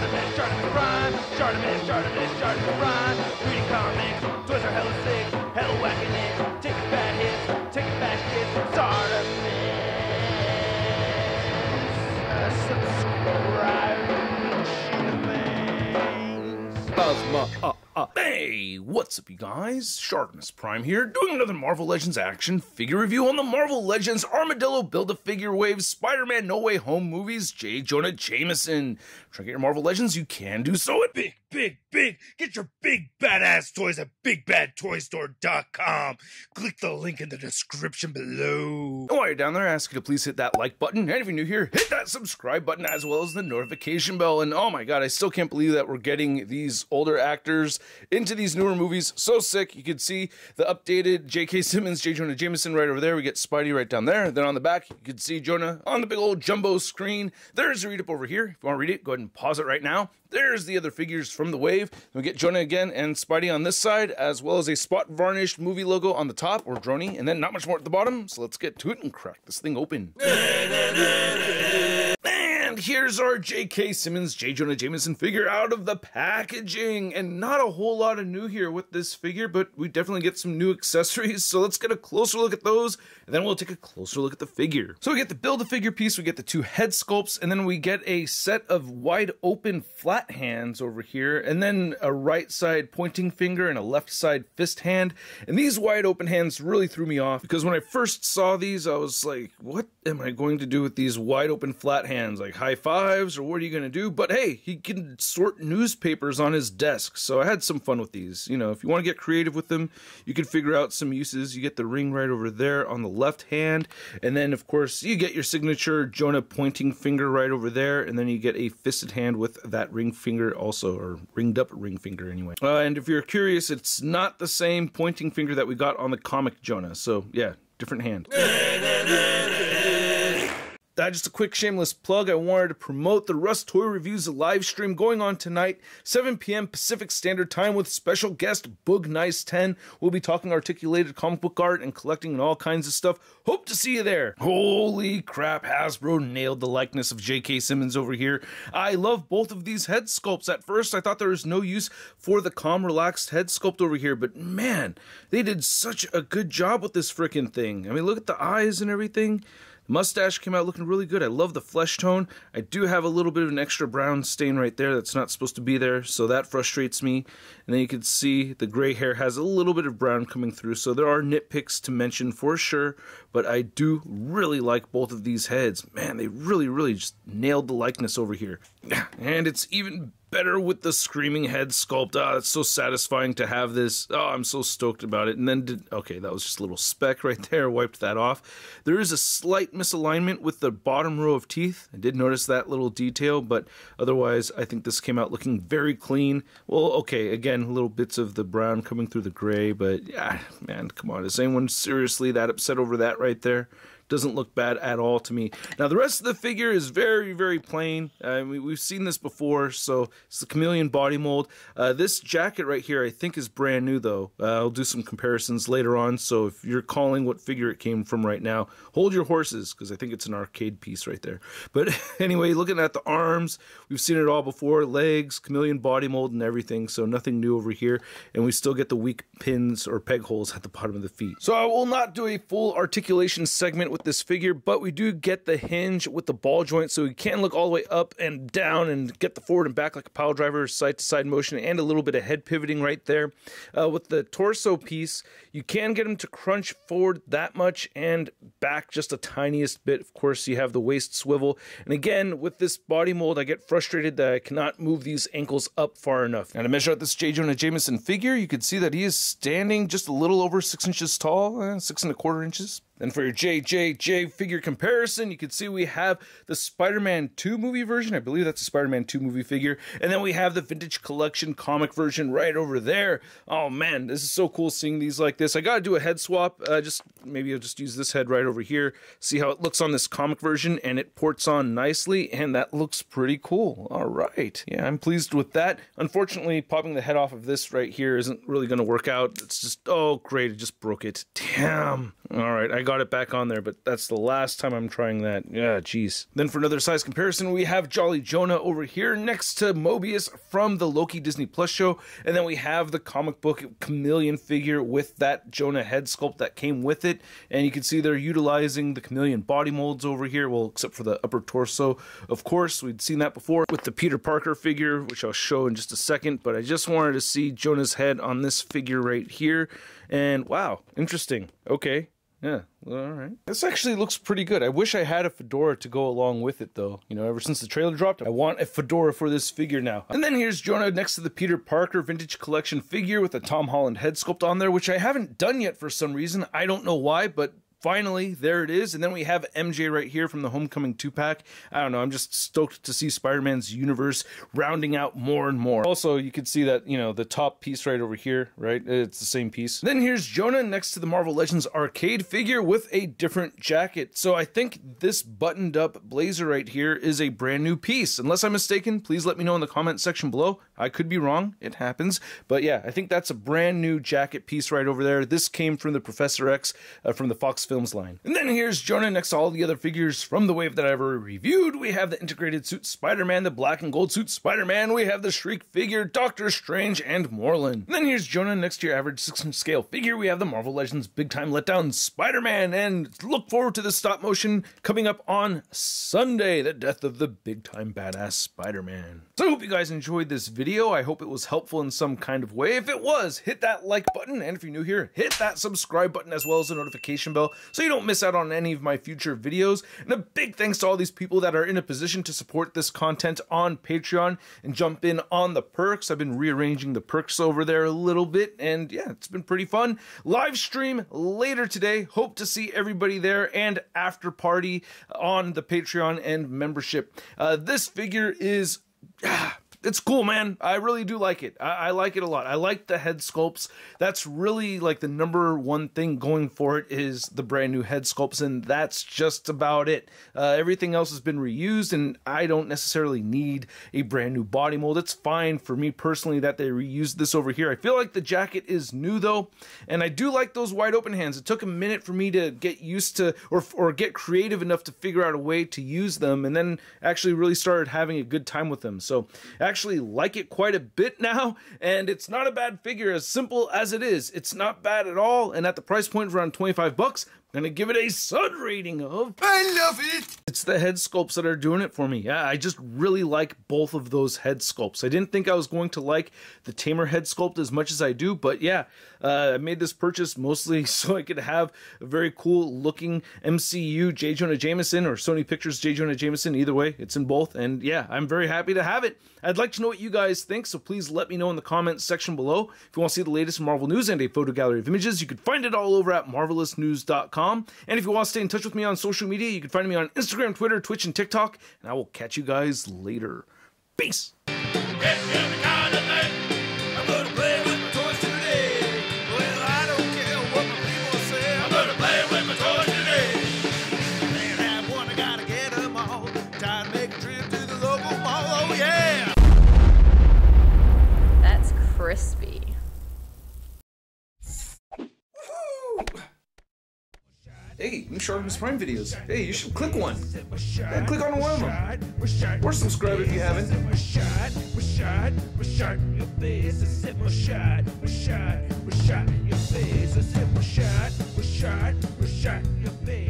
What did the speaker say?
Charterman, Charterman Prime, Charterman, Charterman, Charterman Prime. Reading comics, toys are hella sick, hella whacking it, taking bad hits, taking bad shit. Charterman, subscribe. Hey, what's up you guys? Sharpness Prime here, doing another Marvel Legends action figure review on the Marvel Legends Armadillo Build-A-Figure Wave Spider-Man No Way Home movies, J. Jonah Jameson. Try to get your Marvel Legends, you can do so at big. Get your big badass toys at BigBadToyStore.com. Click the link in the description below. And while you're down there, I ask you to please hit that like button. And if you're new here, hit that subscribe button as well as the notification bell. And oh my god, I still can't believe that we're getting these older actors into these newer movies. So sick. You can see the updated J.K. Simmons, J. Jonah Jameson right over there. We get Spidey right down there. Then on the back, you can see Jonah on the big old jumbo screen. There's a read up over here. If you want to read it, go ahead and pause it right now. There's the other figures from the wave. We get Jonah again and Spidey on this side, as well as a spot varnished movie logo on the top, or Droney, and then not much more at the bottom. So let's get to it and crack this thing open. And here's our J.K. Simmons, J. Jonah Jameson figure out of the packaging. And not a whole lot of new here with this figure, but we definitely get some new accessories. So let's get a closer look at those, and then we'll take a closer look at the figure. So we get the Build-A-Figure piece, we get the two head sculpts, and then we get a set of wide open flat hands over here, and then a right side pointing finger and a left side fist hand. And these wide open hands really threw me off, because when I first saw these, I was like, what am I going to do with these wide open flat hands? Like high fives, or what are you going to do? But hey, he can sort newspapers on his desk, so I had some fun with these. You know, if you want to get creative with them, you can figure out some uses. You get the ring right over there on the left hand, and then of course you get your signature Jonah pointing finger right over there, and then you get a fisted hand with that ring finger also, or ringed up ring finger anyway. And if you're curious, it's not the same pointing finger that we got on the comic Jonah, so yeah, different hand. Just a quick shameless plug. I wanted to promote the Russ Toy Reviews live stream going on tonight, 7 p.m. Pacific Standard Time, with special guest Boog Nice 10. We'll be talking articulated comic book art and collecting and all kinds of stuff. Hope to see you there. Holy crap, Hasbro nailed the likeness of J.K. Simmons over here. I love both of these head sculpts. At first, I thought there was no use for the calm, relaxed head sculpt over here, but man, they did such a good job with this freaking thing. I mean, look at the eyes and everything. Mustache came out looking really good. I love the flesh tone. I do have a little bit of an extra brown stain right there that's not supposed to be there, so that frustrates me. And then you can see the gray hair has a little bit of brown coming through, so there are nitpicks to mention for sure, but I do really like both of these heads. Man, they really just nailed the likeness over here. And it's even better with the screaming head sculpt. It's so satisfying to have this. I'm so stoked about it. And then okay, that was just a little speck right there. Wiped that off. There is a slight misalignment with the bottom row of teeth. I did notice that little detail, but otherwise I think this came out looking very clean. Well, okay, again, little bits of the brown coming through the gray, but yeah, man, come on. Is anyone seriously that upset over that right there? Doesn't look bad at all to me. Now the rest of the figure is very plain. We've seen this before, so it's the chameleon body mold. This jacket right here I think is brand new though. I'll do some comparisons later on, so if you're calling what figure it came from right now, hold your horses, because I think it's an arcade piece right there. But anyway, looking at the arms, we've seen it all before. Legs, chameleon body mold and everything, so nothing new over here. And we still get the weak pins or peg holes at the bottom of the feet. So I will not do a full articulation segment with this figure, but we do get the hinge with the ball joint, so we can look all the way up and down and get the forward and back like a pile driver, side to side motion, and a little bit of head pivoting right there. With the torso piece, you can get him to crunch forward that much and back just a tiniest bit. Of course, you have the waist swivel, and again, with this body mold, I get frustrated that I cannot move these ankles up far enough. Now to measure out this J. Jonah Jameson figure, you can see that he is standing just a little over 6 inches tall, 6¼ inches. Then for your JJJ figure comparison, you can see we have the Spider-Man 2 movie version. I believe that's a Spider-Man 2 movie figure. And then we have the Vintage Collection comic version right over there. Oh man, this is so cool seeing these like this. I gotta do a head swap. Maybe I'll just use this head right over here. See how it looks on this comic version, and it ports on nicely, and that looks pretty cool. All right. Yeah, I'm pleased with that. Unfortunately, popping the head off of this right here isn't really gonna work out. It's just, oh great, it just broke it. Damn. All right, I got it back on there, but that's the last time I'm trying that. Yeah, jeez. Then for another size comparison, we have Jolly Jonah over here next to Mobius from the Loki Disney Plus show. And then we have the comic book Chameleon figure with that Jonah head sculpt that came with it. And you can see they're utilizing the Chameleon body molds over here, well, except for the upper torso. Of course, we'd seen that before with the Peter Parker figure, which I'll show in just a second. But I just wanted to see Jonah's head on this figure right here. And wow, interesting. Okay. Yeah, all right. This actually looks pretty good. I wish I had a fedora to go along with it, though. You know, ever since the trailer dropped, I want a fedora for this figure now. And then here's Jonah next to the Peter Parker Vintage Collection figure with a Tom Holland head sculpt on there, which I haven't done yet for some reason. I don't know why, but finally, there it is. And then we have MJ right here from the Homecoming 2-pack. I don't know, I'm just stoked to see Spider-Man's universe rounding out more and more. Also, you can see that, you know, the top piece right over here, right? It's the same piece. Then here's Jonah next to the Marvel Legends arcade figure with a different jacket. So I think this buttoned up blazer right here is a brand new piece. Unless I'm mistaken, please let me know in the comment section below. I could be wrong, it happens. But yeah, I think that's a brand new jacket piece right over there. This came from the Professor X from the Fox Films line. And then here's Jonah next to all the other figures from the wave that I ever reviewed. We have the integrated suit Spider-Man, the black and gold suit Spider-Man, we have the Shriek figure, Doctor Strange, and Moreland. And then here's Jonah next to your average 6-inch scale figure. We have the Marvel Legends Big Time Letdown Spider-Man, and look forward to the stop motion coming up on Sunday, the death of the big time badass Spider-Man. So I hope you guys enjoyed this video. I hope it was helpful in some kind of way. If it was, hit that like button, and if you're new here, hit that subscribe button as well as the notification bell so you don't miss out on any of my future videos. And a big thanks to all these people that are in a position to support this content on Patreon and jump in on the perks. I've been rearranging the perks over there a little bit, and yeah, it's been pretty fun. Live stream later today. Hope to see everybody there, and after party on the Patreon and membership. This figure is it's cool, man. I really do like it. I like it a lot. I like the head sculpts. That's really like the number one thing going for it is the brand new head sculpts, and that's just about it. Everything else has been reused, and I don't necessarily need a brand new body mold. It's fine for me personally that they reused this over here. I feel like the jacket is new though, and I do like those wide open hands. It took a minute for me to get used to or get creative enough to figure out a way to use them, and then actually really started having a good time with them. So actually like it quite a bit now, and it's not a bad figure. As simple as it is, it's not bad at all, and at the price point of around 25 bucks, I'm gonna give it a Sud rating of I love it. It's the head sculpts that are doing it for me. Yeah, I just really like both of those head sculpts. I didn't think I was going to like the Tamer head sculpt as much as I do, but yeah, I made this purchase mostly so I could have a very cool looking MCU J. Jonah Jameson or Sony Pictures J. Jonah Jameson. Either way, it's in both, and yeah, I'm very happy to have it. I'd like to know what you guys think, so please let me know in the comments section below. If you want to see the latest Marvel news and a photo gallery of images, you can find it all over at marvelousnews.com. And if you want to stay in touch with me on social media, you can find me on Instagram, Twitter, Twitch, and TikTok. And I will catch you guys later. Peace. That's crispy. Hey, new Sharkmas Prime videos. Hey, you should click one. Yeah, click on one of them. Or subscribe if you haven't. Your face.